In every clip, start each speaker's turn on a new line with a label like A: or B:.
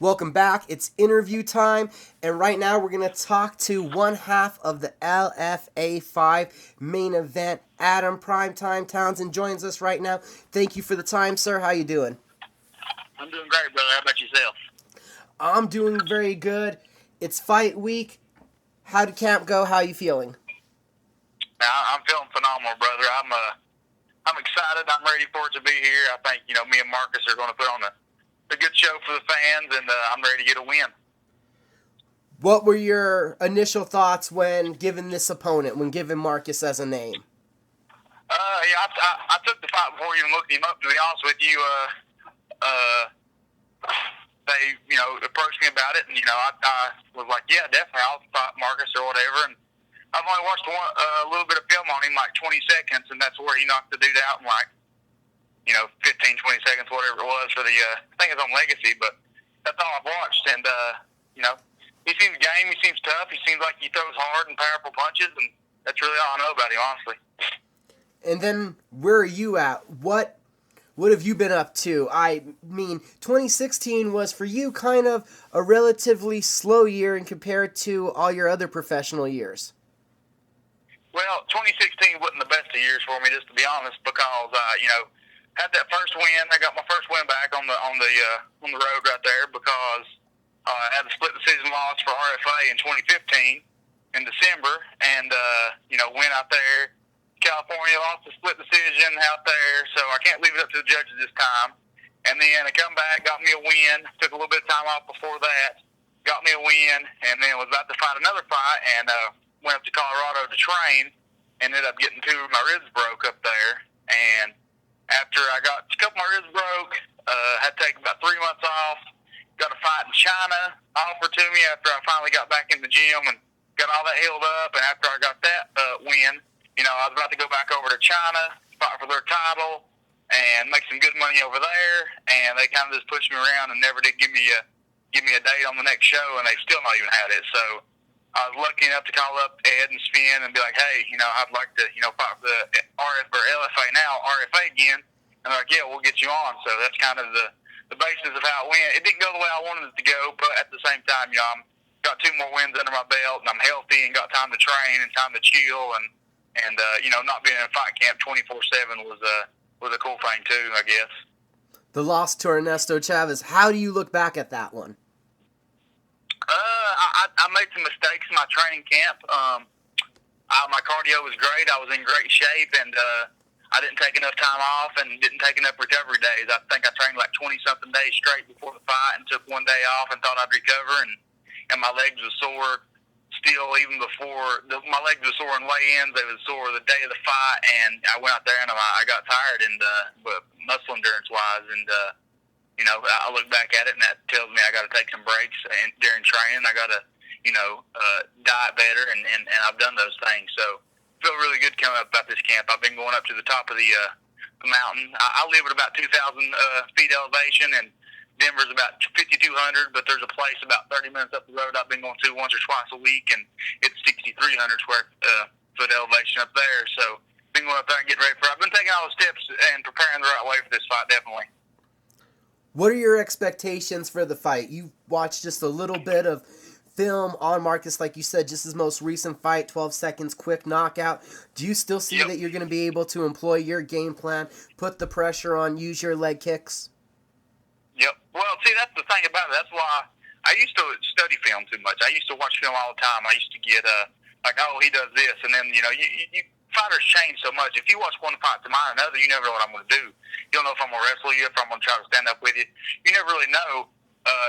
A: Welcome back. It's interview time, and right now we're going to talk to one half of the LFA 5 main event. Prim Time Townsend joins us right now. Thank you for the time, sir. How you doing?
B: I'm doing great, brother. How about yourself?
A: I'm doing very good. It's fight week. How did camp go? How you feeling?
B: Now, I'm feeling phenomenal, brother. I'm excited. I'm ready for it to be here. I think me and Marcus are going to put on a good show for the fans, and I'm ready to get a win.
A: What were your initial thoughts when given this opponent, when given Marcus as a name?
B: I took the fight before even looking him up. To be honest with you, they approached me about it, and I was like, yeah, definitely, I'll fight Marcus or whatever. And I've only watched a little bit of film on him, like 20 seconds, and that's where he knocked the dude out in like 15, 20 seconds, whatever it was for the. I think it's on Legacy, but that's all I've watched. And he seems game. He seems tough. He seems like he throws hard and powerful punches, and that's really all I know about him, honestly.
A: And then where are you at? What have you been up to? I mean, 2016 was for you kind of a relatively slow year in compared to all your other professional years.
B: Well, 2016 wasn't the best of years for me, just to be honest, because had that first win. I got my first win back on the road right there because I had a split decision loss for RFA in 2015 in December, and went out there. California lost a split decision out there, so I can't leave it up to the judges this time. And then I come back, got me a win. Took a little bit of time off before that, got me a win, and then was about to fight another fight, and went up to Colorado to train. Ended up getting two of my ribs broke up there, and after I got a couple of my ribs broke, had to take about 3 months off. Got a fight in China offered to me after I finally got back in the gym and got all that healed up. And after I got that win, I was about to go back over to China, fight for their title, and make some good money over there. And they kind of just pushed me around and never did give me a date on the next show, and they've still not even had it. So I was lucky enough to call up Ed and Spin and be like, hey, I'd like to, fight for the LFA now, RFA again. And they're like, yeah, we'll get you on. So that's kind of the basis of how it went. It didn't go the way I wanted it to go, but at the same time, I'm got 2 more wins under my belt, and I'm healthy and got time to train and time to chill, and not being in a fight camp 24/7 was a cool thing too, I guess.
A: The loss to Ernesto Chavez. How do you look back at that one?
B: I made some mistakes in my training camp. My cardio was great. I was in great shape, and I didn't take enough time off and didn't take enough recovery days. I think I trained like 20-something days straight before the fight and took 1 day off and thought I'd recover, and my legs were sore still even before. My legs were sore in weigh-ins. They were sore the day of the fight, and I went out there and I got tired and muscle endurance-wise, and I look back at it, and that tells me I got to take some breaks during training. I got to diet better, and I've done those things. So feel really good coming up about this camp. I've been going up to the top of the mountain. I live at about 2,000 feet elevation, and Denver's about 5,200, but there's a place about 30 minutes up the road I've been going to once or twice a week, and it's 6,300 square foot elevation up there. So been going up there and getting ready for it. I've been taking all the steps and preparing the right way for this fight, definitely.
A: What are your expectations for the fight? You watched just a little bit of film on Marcus, like you said, just his most recent fight, 12 seconds, quick knockout. Do you still see that you're going to be able to employ your game plan, put the pressure on, use your leg kicks?
B: Yep. Well, see, that's the thing about it. That's why I used to study film too much. I used to watch film all the time. I used to get like, oh, he does this, and then you fighters change so much. If you watch one fight to mine or another, you never know what I'm going to do. You don't know if I'm going to wrestle you, if I'm going to try to stand up with you. You never really know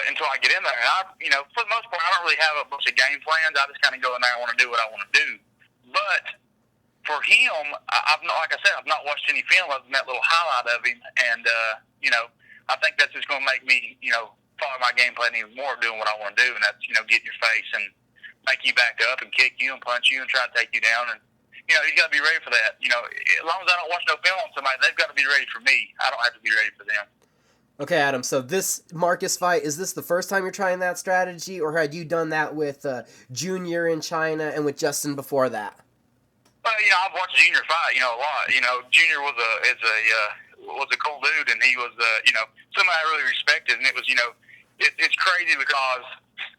B: until I get in there. And for the most part, I don't really have a bunch of game plans. I just kind of go in there and want to do what I want to do. But for him, I've not, like I said, I've not watched any film other than that little highlight of him, and I think that's just going to make me, follow my game plan even more, doing what I want to do, and that's, get in your face and make you back up and kick you and punch you and try to take you down. And, you got to be ready for that. As long as I don't watch no film on somebody, they've got to be ready for me. I don't have to be ready for them.
A: Okay, Adam, so this Marcus fight, is this the first time you're trying that strategy, or had you done that with Junior in China and with Justin before that?
B: Well, I've watched Junior fight, a lot. Junior was a cool dude, and he was, somebody I really respected, and it was, it's crazy because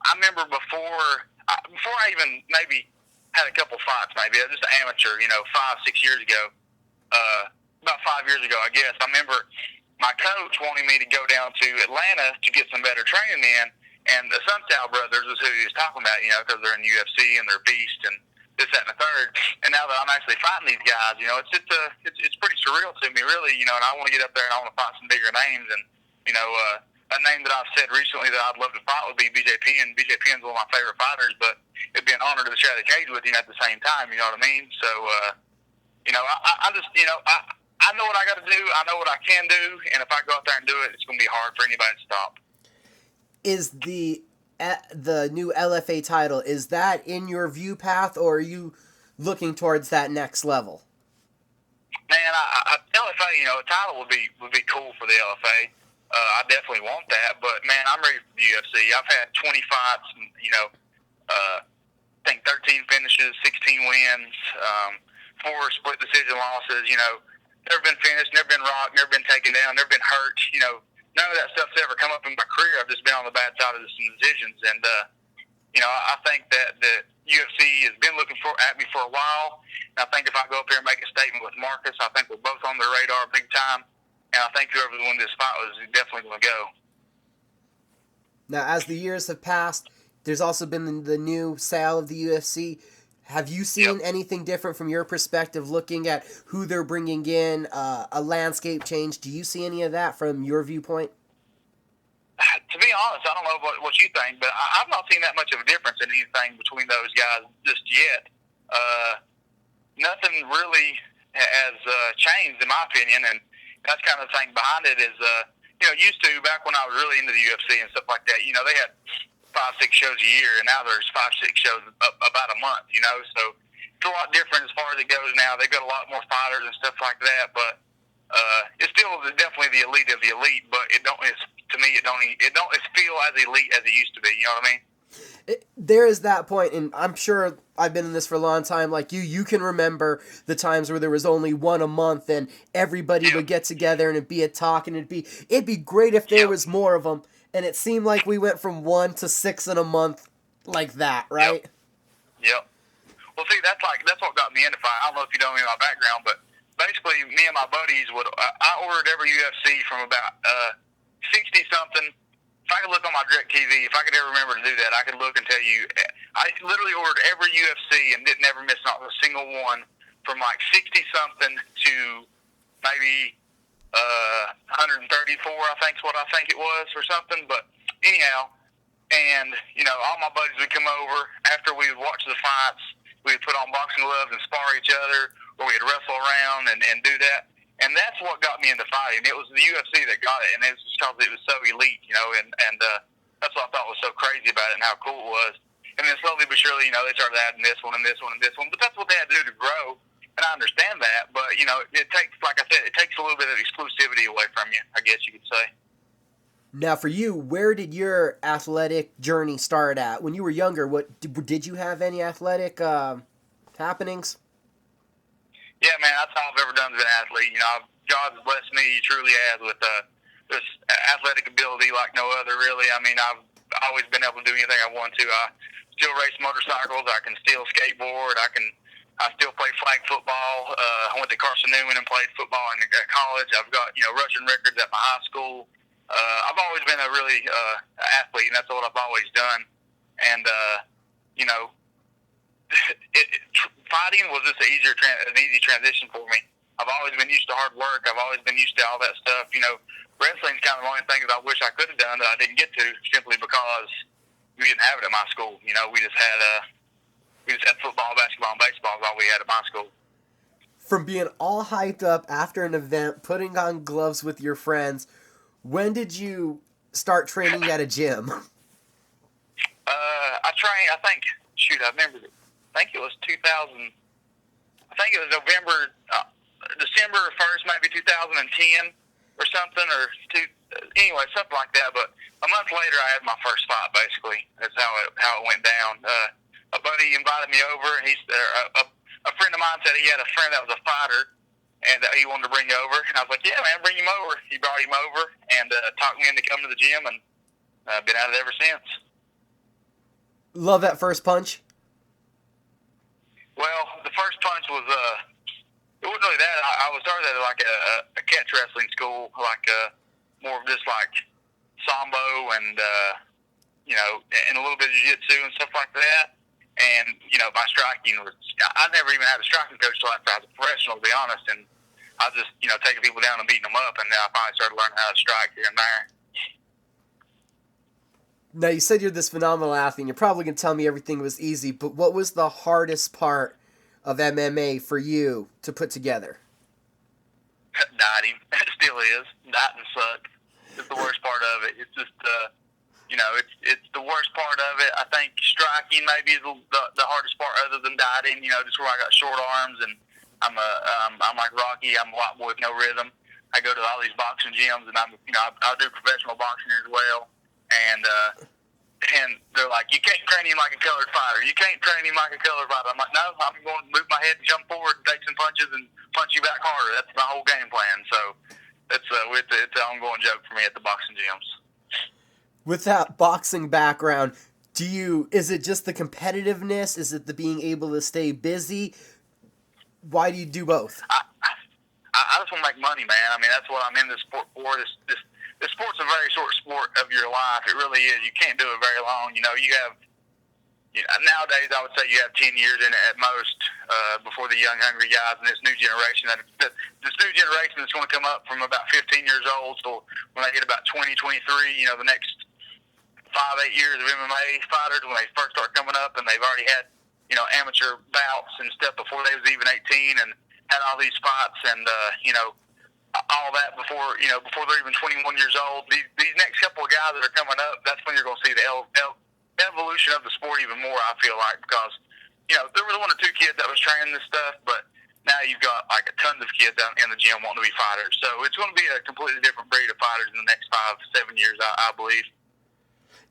B: I remember before I even maybe had a couple fights, maybe I was just an amateur, 5-6 years ago, about 5 years ago, I guess. I remember my coach wanting me to go down to Atlanta to get some better training in, and the Sunstyle brothers is who he was talking about, because they're in UFC and they're beast and this, that, and the third. And now that I'm actually fighting these guys, it's pretty surreal to me, really, and I want to get up there and I want to fight some bigger names. And, a name that I've said recently that I'd love to fight would be BJ Penn. BJ Penn's one of my favorite fighters, but it'd be an honor to share the cage with him at the same time, you know what I mean? So, I just, I know what I got to do. I know what I can do, and if I go out there and do it, it's going to be hard for anybody to stop.
A: Is the new LFA title, is that in your view path, or are you looking towards that next level?
B: Man, LFA, a title would be cool for the LFA. I definitely want that, but man, I'm ready for the UFC. I've had 20 fights, and, I think 13 finishes, 16 wins, 4 split decision losses. Never been finished, never been rocked, never been taken down, never been hurt. None of that stuff's ever come up in my career. I've just been on the bad side of some decisions, and I think that the UFC has been looking at me for a while. And I think if I go up here and make a statement with Marcus, I think we're both on their radar big time. And I think whoever won this fight was definitely going to go.
A: Now, as the years have passed, there's also been the new sale of the UFC. Have you seen anything different from your perspective, looking at who they're bringing in, a landscape change? Do you see any of that from your viewpoint?
B: To be honest, I don't know what you think, but I've not seen that much of a difference in anything between those guys just yet. Nothing really has changed, in my opinion, and that's kind of the thing behind it is, used to, back when I was really into the UFC and stuff like that, they had 5-6 shows a year, and now there's 5-6 shows about a month, so it's a lot different as far as it goes now. They've got a lot more fighters and stuff like that, but it's still definitely the elite of the elite, but it don't feel as elite as it used to be, you know what I mean?
A: There is that point, and I'm sure I've been in this for a long time like you can remember the times where there was only one a month and everybody would get together and it'd be a talk, and it'd be great if there was more of them, and it seemed like we went from 1 to 6 in a month like that, right?
B: Yep. Well, see, that's what got me into fight. I don't know if you know me, my background, but basically me and my buddies I ordered every UFC from about 60-something. If I could look on my direct TV, if I could ever remember to do that, I could look and tell you. I literally ordered every UFC and didn't ever miss not a single one, from like 60-something to maybe 134, I think is what I think it was, or something. But anyhow, and all my buddies would come over after we would watch the fights. We would put on boxing gloves and spar each other, or we'd wrestle around and do that. And that's what got me into fighting. It was the UFC that got it, and it was just because it was so elite, and that's what I thought was so crazy about it and how cool it was. And then slowly but surely, they started adding this one and this one and this one. But that's what they had to do to grow, and I understand that. But, it takes, like I said, it takes a little bit of exclusivity away from you, I guess you could say.
A: Now, for you, where did your athletic journey start at? When you were younger, did you have any athletic happenings?
B: Yeah, man, that's all I've ever done as an athlete. God's blessed me, he truly has, with this athletic ability like no other, really. I mean, I've always been able to do anything I want to. I still race motorcycles. I can still skateboard. I still play flag football. I went to Carson Newman and played football in college. I've got, rushing records at my high school. I've always been a really athlete, and that's what I've always done. And, fighting was just an easy transition for me. I've always been used to hard work. I've always been used to all that stuff. Wrestling's kind of the only thing that I wish I could have done that I didn't get to, simply because we didn't have it at my school. We just had football, basketball, and baseball is all we had at my school.
A: From being all hyped up after an event, putting on gloves with your friends, when did you start training at a gym?
B: I trained, I remember it. I think it was 2000. I think it was December 1st, maybe 2010 or something, anyway, something like that. But a month later, I had my first fight. Basically, that's how it went down. A buddy invited me over, and a friend of mine said he had a friend that was a fighter, and he wanted to bring you over. And I was like, yeah, man, bring him over. He brought him over and talked me into coming to the gym, and I've been at it ever since.
A: Love that first punch.
B: Well, the first punch was it wasn't really that. I was started at like a catch wrestling school, like more of just like sambo and and a little bit of jiu-jitsu and stuff like that. And my striking was I never even had a striking coach till after I was a professional, to be honest. And I was just taking people down and beating them up, and then I finally started learning how to strike here and there.
A: Now, you said you're this phenomenal athlete, and you're probably going to tell me everything was easy, but what was the hardest part of MMA for you to put together?
B: Dieting. It still is. Dieting sucks. It's the worst part of it. It's just, it's the worst part of it. I think striking maybe is the hardest part other than dieting, just where I got short arms, and I'm like Rocky. I'm a white boy with no rhythm. I go to all these boxing gyms, and I do professional boxing as well. And they're like, you can't train him like a colored fighter. You can't train him like a colored fighter. I'm like, no, I'm going to move my head and jump forward, take some punches, and punch you back harder. That's my whole game plan. So it's an ongoing joke for me at the boxing gyms.
A: With that boxing background, is it just the competitiveness? Is it the being able to stay busy? Why do you do both?
B: I just want to make money, man. I mean, that's what I'm in this sport for. This sport's a very short sport of your life. It really is. You can't do it very long. You have nowadays I would say you have 10 years in it at most before the young, hungry guys and this new generation. This new generation that's going to come up from about 15 years old. So when they hit about 20, 23, the next 5-8 years of MMA fighters, when they first start coming up, and they've already had amateur bouts and stuff before they was even 18, and had all these fights and all that before they're even 21 years old. These next couple of guys that are coming up, that's when you're going to see the evolution of the sport even more, I feel like, because there was 1 or 2 kids that was training this stuff, but now you've got like tons of kids out in the gym wanting to be fighters. So it's going to be a completely different breed of fighters in the next 5-7 years, I believe.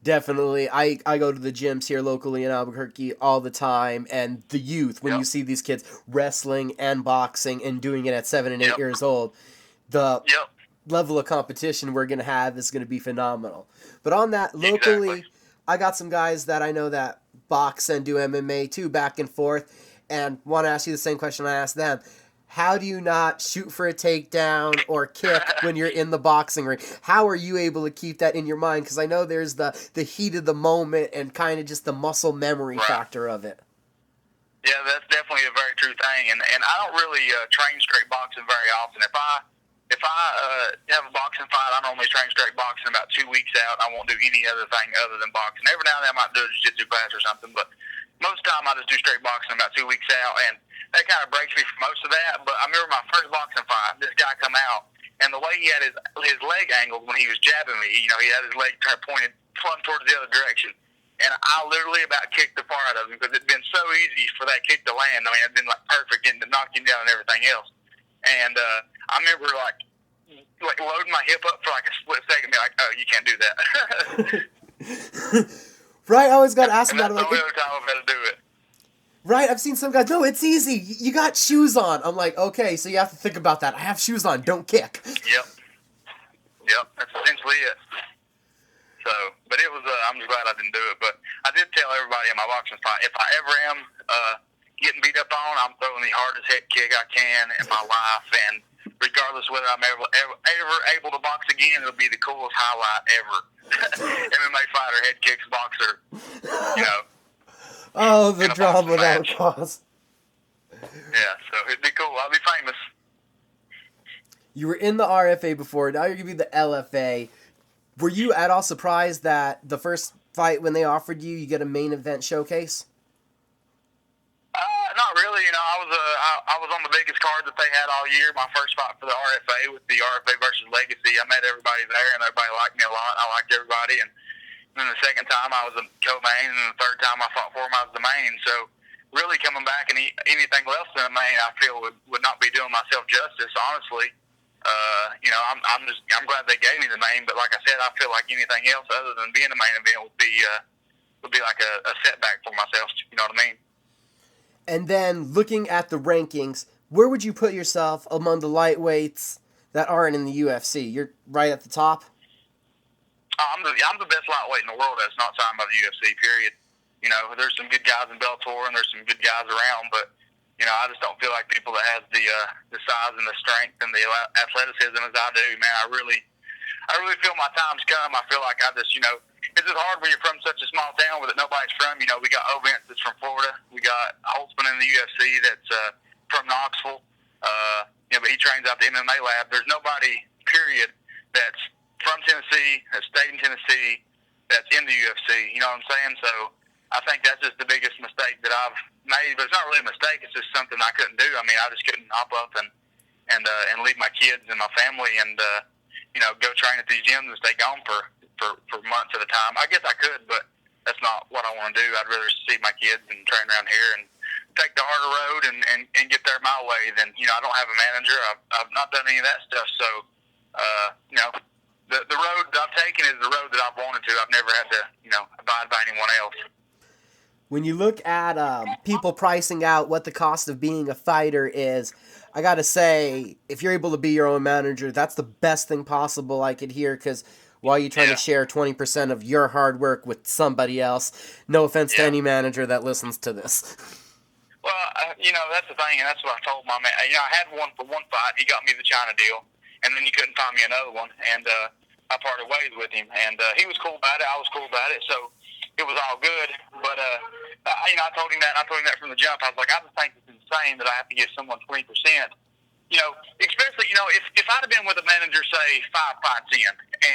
A: Definitely. I go to the gyms here locally in Albuquerque all the time, and the youth, when you see these kids wrestling and boxing and doing it at 7 and 8 years old, the level of competition we're going to have is going to be phenomenal. But on that, locally, I got some guys that I know that box and do MMA too, back and forth, and want to ask you the same question I asked them. How do you not shoot for a takedown or kick when you're in the boxing ring? How are you able to keep that in your mind? Because I know there's the heat of the moment and kind of just the muscle memory factor of it.
B: Yeah, that's definitely a very true thing. And I don't really train straight boxing very often. If I have a boxing fight, I normally train straight boxing about 2 weeks out. I won't do any other thing other than boxing. Every now and then I might do a jiu-jitsu class or something, but most of the time I just do straight boxing about 2 weeks out, and that kind of breaks me from most of that. But I remember my first boxing fight, this guy come out, and the way he had his leg angled when he was jabbing me, he had his leg pointed plumb towards the other direction. And I literally about kicked the part out of him because it'd been so easy for that kick to land. I mean, it'd been like perfect, getting to knock him down and everything else. And I remember like loading my hip up for like a split second, and be like, "Oh, you can't do that."
A: Right, I always got asked about it.
B: That's the only other time I've had to do it.
A: Right, I've seen some guys. No, it's easy. You got shoes on. I'm like, okay, so you have to think about that. I have shoes on. Don't kick.
B: Yep. That's essentially it. So, but it was. I'm just glad I didn't do it. But I did tell everybody in my boxing fight, if I ever am getting beat up on, I'm throwing the hardest head kick I can in my life, and regardless whether I'm ever able to box again, it'll be the coolest highlight ever. MMA fighter, head kicks, boxer.
A: Oh, the drama that would cause.
B: Yeah, so it'd be cool. I'll be famous.
A: You were in the RFA before. Now you're going to be the LFA. Were you at all surprised that the first fight, when they offered you get a main event showcase?
B: Not really. I was on the biggest card that they had all year. My first fight for the RFA with the RFA versus Legacy. I met everybody there, and everybody liked me a lot. I liked everybody, and then the second time I was a co-main, and the third time I fought for him, I was the main. So really coming back and anything less than a main, I feel would not be doing myself justice, honestly. I'm glad they gave me the main, but like I said, I feel like anything else other than being a main event would be like a setback for myself. You know what I mean?
A: And then looking at the rankings, where would you put yourself among the lightweights that aren't in the UFC? You're right at the top?
B: I'm the best lightweight in the world that's not signed by the UFC. Period. You know, there's some good guys in Bellator and there's some good guys around, but you know, I just don't feel like people that have the size and the strength and the athleticism as I do. Man, I really feel my time's come. I feel like I just, you know, it's just hard when you're from such a small town where nobody's from. You know, we got Ovens that's from Florida. We got Holtzman in the UFC that's from Knoxville. You know, but he trains out the MMA lab. There's nobody, period, that's from Tennessee, that stayed in Tennessee, that's in the UFC. You know what I'm saying? So I think that's just the biggest mistake that I've made. But it's not really a mistake. It's just something I couldn't do. I mean, I just couldn't hop up and leave my kids and my family and you know, go train at these gyms and stay gone for months at a time. I guess I could, but that's not what I want to do. I'd rather see my kids and train around here and take the harder road and get there my way than, you know, I don't have a manager. I've not done any of that stuff. So, you know, the road that I've taken is the road that I've wanted to. I've never had to, you know, abide by anyone else.
A: When you look at people pricing out what the cost of being a fighter is, I got to say, if you're able to be your own manager, that's the best thing possible I could hear, because while you're trying to share 20% of your hard work with somebody else, no offense to any manager that listens to this.
B: Well, you know, that's the thing, and that's what I told my man. You know, I had one for one fight. He got me the China deal, and then he couldn't find me another one, and I parted ways with him. And he was cool about it. I was cool about it, so it was all good. But, you know, I told him that from the jump. I was like, I just think it's insane that I have to give someone 20%. You know, especially, you know, if I'd have been with a manager, say, 5 fights in,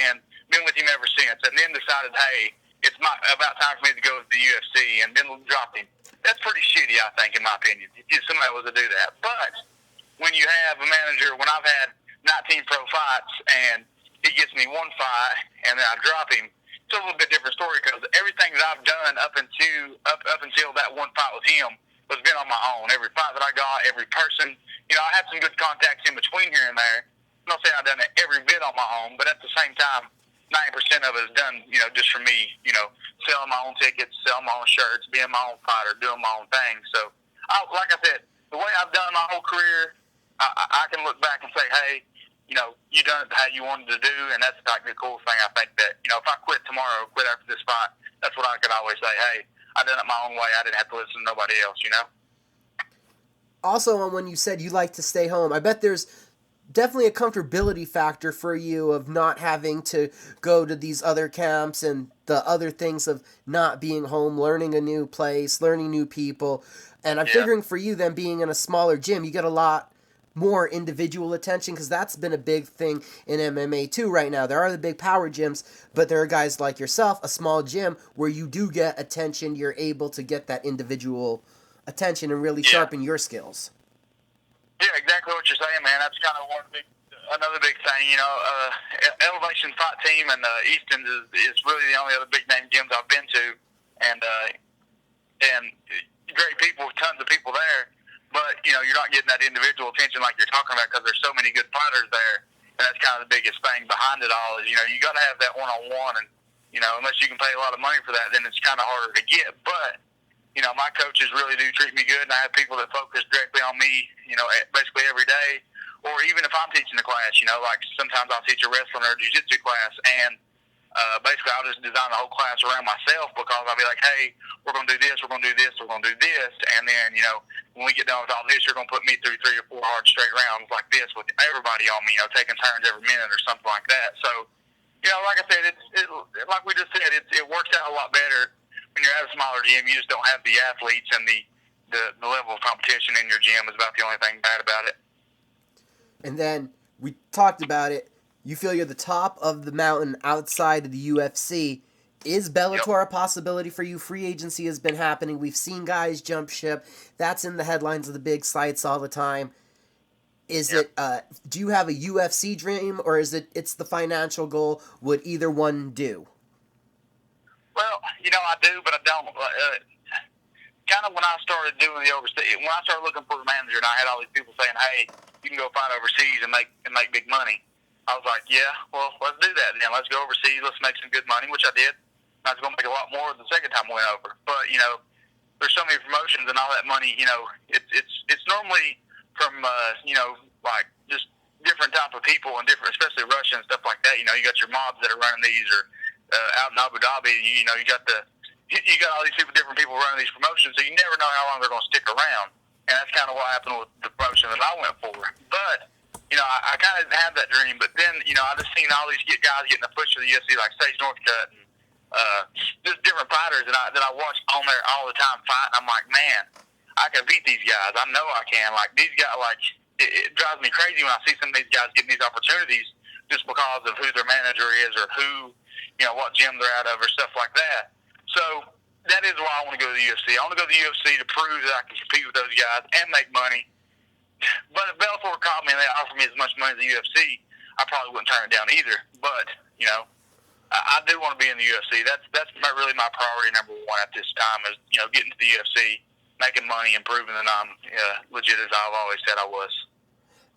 B: and been with him ever since, and then decided, hey, it's about time for me to go to the UFC, and then dropped him, that's pretty shitty, I think, in my opinion, if somebody was to do that. But when you have a manager, when I've had 19 pro fights, and he gets me one fight, and then I drop him, it's a little bit different story, because everything that I've done up until that one fight with him was been on my own. Every fight that I got, every person, you know, I had some good contacts in between here and there. I'm not saying I've done it every bit on my own, but at the same time, 90% of it is done, you know, just for me, you know, selling my own tickets, selling my own shirts, being my own fighter, doing my own thing. So, like I said, the way I've done my whole career, I can look back and say, hey, you know, you done it how you wanted to do, and that's like the cool thing. I think that, you know, if I quit tomorrow, quit after this fight, that's what I could always say, hey, I done it my own way. I didn't have to listen to nobody else, you know?
A: Also, on when you said you like to stay home, I bet there's definitely a comfortability factor for you of not having to go to these other camps and the other things of not being home, learning a new place, learning new people. And I'm figuring for you then, being in a smaller gym, you get a lot more individual attention, because that's been a big thing in MMA too right now. There are the big power gyms, but there are guys like yourself, a small gym, where you do get attention. You're able to get that individual attention and really sharpen your skills.
B: Yeah, exactly what you're saying, man. That's kind of another big thing. You know, Elevation Fight Team and Easton's is really the only other big name gyms I've been to, and great people, tons of people there. But you know, you're not getting that individual attention like you're talking about, because there's so many good fighters there, and that's kind of the biggest thing behind it all. Is, you know, you got to have that one-on-one, and you know, unless you can pay a lot of money for that, then it's kind of harder to get. But you know, my coaches really do treat me good, and I have people that focus directly on me, you know, basically every day. Or even if I'm teaching a class, you know, like sometimes I'll teach a wrestling or a jiu-jitsu class, and basically I'll just design the whole class around myself, because I'll be like, hey, we're going to do this, we're going to do this, we're going to do this. And then, you know, when we get done with all this, you're going to put me through 3 or 4 hard straight rounds like this with everybody on me, you know, taking turns every minute or something like that. So, you know, like I said, like we just said, it works out a lot better when you're at a smaller gym. You just don't have the athletes and the level of competition in your gym is about the only thing bad about it.
A: And then we talked about it. You feel you're the top of the mountain outside of the UFC. Is Bellator a possibility for you? Free agency has been happening. We've seen guys jump ship. That's in the headlines of the big sites all the time. Is it? Do you have a UFC dream, or is it's the financial goal? Would either one do?
B: Well, you know, I do, but I don't. Kind of when I started doing the overseas, when I started looking for a manager, and I had all these people saying, "Hey, you can go fight overseas and make big money." I was like, "Yeah, well, let's do that then. Let's go overseas. Let's make some good money," which I did. I was going to make a lot more the second time I went over. But you know, there's so many promotions and all that money. You know, it's normally from you know, like just different type of people and different, especially Russian and stuff like that. You know, you got your mobs that are running these, or out in Abu Dhabi. You got all these different people running these promotions, so you never know how long they're going to stick around. And that's kind of what happened with the promotion that I went for. But I kind of had that dream. But then I just seen all these guys getting a push to the UFC, like Sage Northcutt and just different fighters that I watch on there all the time fighting. I'm like, man, I can beat these guys. I know I can. Like these guys, like it drives me crazy when I see some of these guys getting these opportunities just because of who their manager is or who, what gym they're out of or stuff like that. So that is why I want to go to the UFC. I want to go to the UFC to prove that I can compete with those guys and make money. But if Bellator called me and they offered me as much money as the UFC, I probably wouldn't turn it down either. But I do want to be in the UFC. That's really my priority number one at this time is getting to the UFC, making money, and proving that I'm legit as I've always said I was.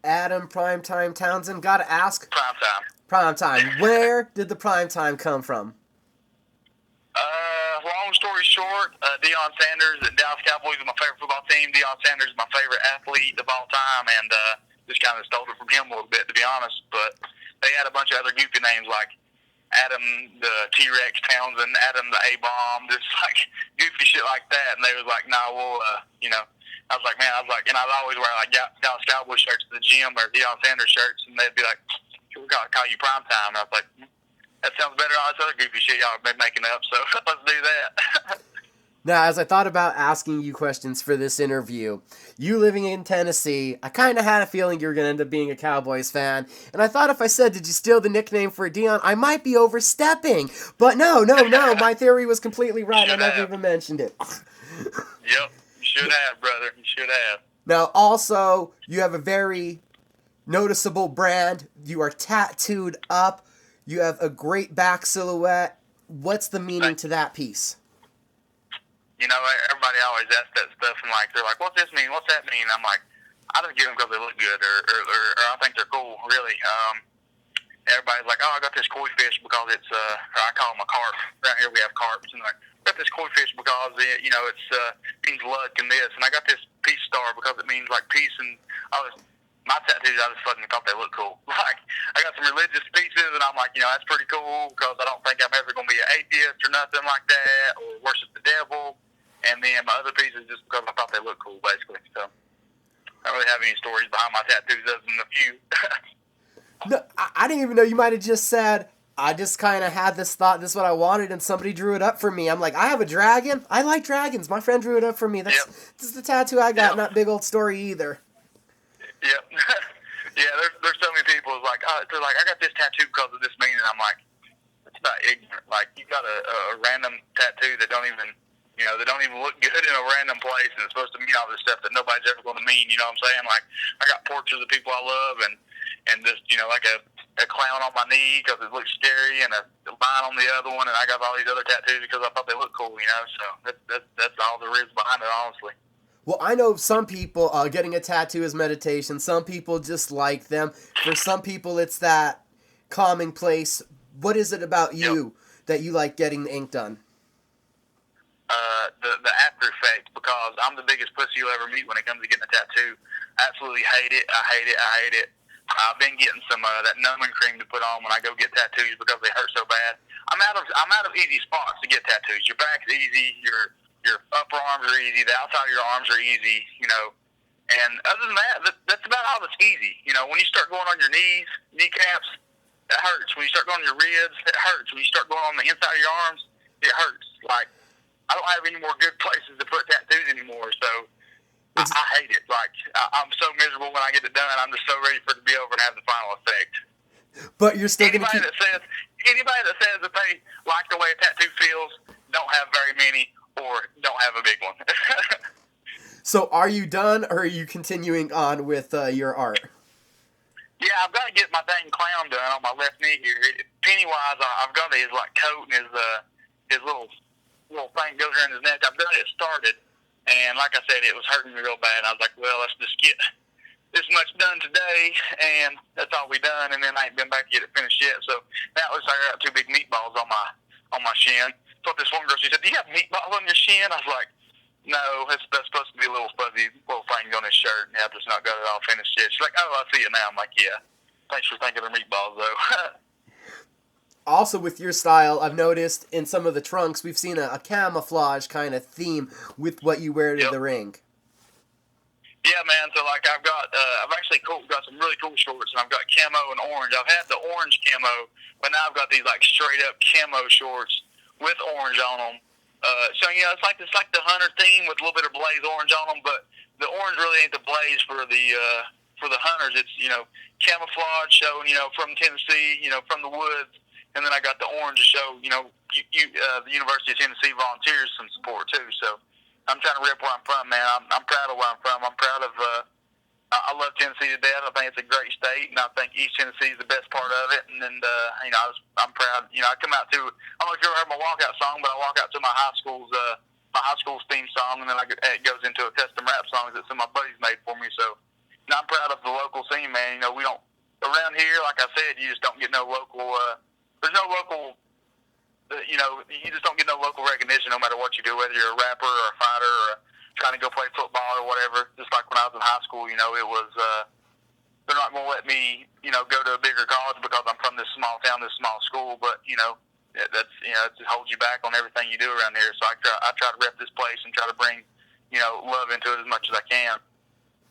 A: Adam Prime Time Townsend, gotta ask.
B: Prime Time.
A: Prime Time. Where did the Prime Time come from?
B: Long story short, Deion Sanders and Dallas Cowboys is my favorite football team. Deion Sanders is my favorite athlete of all time, and just kind of stole it from him a little bit, to be honest. But they had a bunch of other goofy names like Adam the T-Rex Townsend, Adam the A-Bomb, just like goofy shit like that. And they was like, nah, well, I was like, and I'd always wear like Dallas Cowboys shirts to the gym or Deion Sanders shirts, and they'd be like, we gotta call you Prime Time. And I was like, that sounds better than all this other goofy shit y'all have been making up, so let's do that.
A: Now, as I thought about asking you questions for this interview, you living in Tennessee, I kind of had a feeling you were going to end up being a Cowboys fan, and I thought if I said, did you steal the nickname for Deion, I might be overstepping. But no, my theory was completely right. I never even mentioned it.
B: Yep, you should have, brother. You should have.
A: Now, also, you have a very noticeable brand. You are tattooed up. You have a great back silhouette. What's the meaning to that piece?
B: Everybody always asks that stuff, and they're like, "What's this mean? What's that mean?" I'm like, I just get them because they look good, or I think they're cool. Really, everybody's like, "Oh, I got this koi fish because it's or I call them a carp." Around here we have carps, and like, I got this koi fish because it means luck and this, and I got this peace star because it means like peace and all this. My tattoos, I just fucking thought they looked cool. Like, I got some religious pieces, and I'm like, that's pretty cool because I don't think I'm ever going to be an atheist or nothing like that or worship the devil. And then my other pieces just because I thought they looked cool, basically. So I don't really have any stories behind my tattoos other than a few.
A: No, I didn't even know. You might have just said, I just kind of had this thought, this is what I wanted, and somebody drew it up for me. I'm like, I have a dragon. I like dragons. My friend drew it up for me. This is the tattoo I got, not big old story either.
B: Yep. Yeah, there's so many people who's like, they're like, I got this tattoo because of this meaning. I'm like, it's about ignorant. Like, you got a random tattoo that don't even, they don't even look good in a random place, and it's supposed to mean all this stuff that nobody's ever going to mean. You know what I'm saying? Like, I got portraits of people I love, and just like a clown on my knee because it looks scary, and a line on the other one, and I got all these other tattoos because I thought they looked cool. So that's all there is behind it, honestly.
A: Well, I know some people, getting a tattoo is meditation. Some people just like them. For some people, it's that calming place. What is it about you that you like getting the ink done?
B: The after effect, because I'm the biggest pussy you'll ever meet when it comes to getting a tattoo. I absolutely hate it. I hate it. I've been getting some that numbing cream to put on when I go get tattoos because they hurt so bad. I'm out of easy spots to get tattoos. Your back's easy. Your upper arms are easy. The outside of your arms are easy, And other than that, that's about all that's easy. When you start going on your knees, kneecaps, it hurts. When you start going on your ribs, it hurts. When you start going on the inside of your arms, it hurts. Like, I don't have any more good places to put tattoos anymore, so I hate it. Like, I'm so miserable when I get it done. I'm just so ready for it to be over and have the final effect.
A: But you're still
B: anybody that says that they like the way a tattoo feels don't have very many, or don't have a big one.
A: So are you done, or are you continuing on with your art?
B: Yeah, I've got to get my dang clown done on my left knee here. Pennywise, I've got his coat and his little thing goes around his neck. I've got it started, and like I said, it was hurting me real bad. I was like, well, let's just get this much done today, and that's all we done. And then I ain't been back to get it finished yet. So now it looks like I got two big meatballs on my shin. So this one girl, she said, "Do you have meatballs on your shin?" I was like, "No, that's supposed to be a little fuzzy little thing on his shirt, and I've just not got it all finished yet." She's like, "Oh, I see it now." I'm like, "Yeah, thanks for thinking of meatballs, though."
A: Also, with your style, I've noticed in some of the trunks, we've seen a camouflage kind of theme with what you wear to the ring.
B: Yeah, man. So like I've actually got some really cool shorts, and I've got camo and orange. I've had the orange camo, but now I've got these like straight up camo shorts with orange on them. So it's like the hunter theme with a little bit of blaze orange on them, but the orange really ain't the blaze for the hunters. It's camouflage showing from Tennessee, from the woods, and then I got the orange to show the University of Tennessee volunteers some support too. So I'm trying to rep where I'm from, man. I'm proud of where I'm from. I'm proud of. I love Tennessee to death. I think it's a great state, and I think East Tennessee is the best part of it. And then, I'm proud. I come out to. I don't know if you ever heard my walkout song, but I walk out to my high school's theme song, and then it goes into a custom rap song that some of my buddies made for me. So, I'm proud of the local scene, man. We don't around here, like I said, you just don't get no local. There's no local. You just don't get no local recognition no matter what you do, whether you're a rapper or a fighter or trying to go play football or whatever. Just like when I was in high school, it was they're not going to let me, go to a bigger college because I'm from this small town, this small school. But that's it holds you back on everything you do around here. So I try to rep this place and try to bring love into it as much as I can.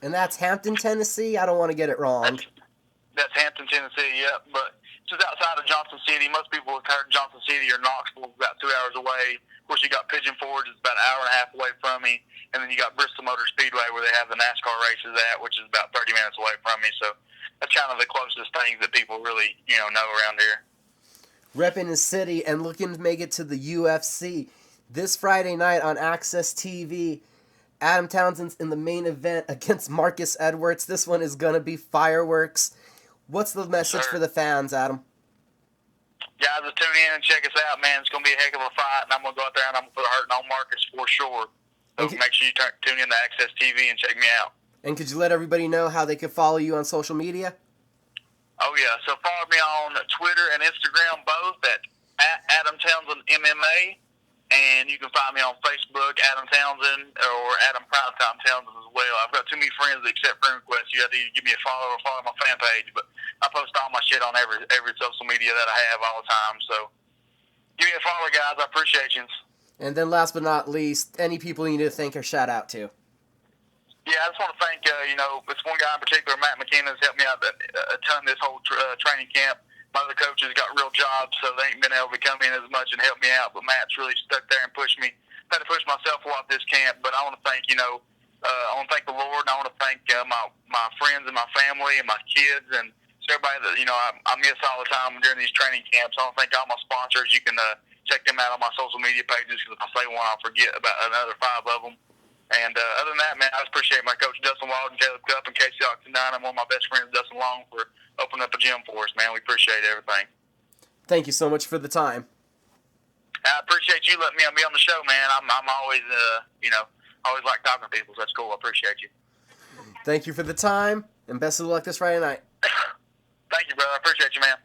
A: And that's Hampton, Tennessee. I don't want to get it wrong.
B: That's Hampton, Tennessee. Yeah, but just outside of Johnson City. Most people have heard Johnson City or Knoxville, about 2 hours away. Of course, you got Pigeon Forge, it's about an hour and a half away from me. And then you got Bristol Motor Speedway, where they have the NASCAR races at, which is about 30 minutes away from me. So that's kind of the closest things that people really, know around here.
A: Repping the city and looking to make it to the UFC. This Friday night on Access TV, Adam Townsend's in the main event against Marcus Edwards. This one is going to be fireworks. What's the message for the fans, Adam?
B: Guys, just tune in and check us out, man. It's going to be a heck of a fight, and I'm going to go out there and I'm going to put a hurting on Marcus for sure. So make sure you tune in to Access TV and check me out. And
A: could you let everybody know how they can follow you on social media?
B: Oh, yeah. So follow me on Twitter and Instagram, both at Adam Townsend MMA. And you can find me on Facebook, Adam Townsend, or Adam Prim Time Townsend as well. I've got too many friends that accept friend requests. You have to either give me a follow or follow my fan page. But I post all my shit on every social media that I have all the time. So give me a follow, guys. I appreciate you.
A: And then last but not least, any people you need to thank or shout out to.
B: Yeah, I just want to thank, this one guy in particular, Matt McKenna, has helped me out a ton this whole training camp. My other coaches got real jobs, so they ain't been able to come in as much and help me out. But Matt's really stuck there and pushed me. I had to push myself a lot this camp, but I want to thank, I want to thank the Lord, and I want to thank my friends and my family and my kids and everybody that, I miss all the time during these training camps. I want to thank all my sponsors. You can check them out on my social media pages, because if I say one, I'll forget about another 5 of them. And other than that, man, I just appreciate my coach, Dustin Walden, Caleb Cup, and Casey Oxendine. I'm one of my best friends, Dustin Long, for opening up a gym for us, man. We appreciate everything.
A: Thank you so much for the time.
B: I appreciate you letting me be on the show, man. I'm always, always like talking to people, so that's cool. I appreciate you.
A: Thank you for the time, and best of luck this Friday night.
B: Thank you, brother. I appreciate you, man.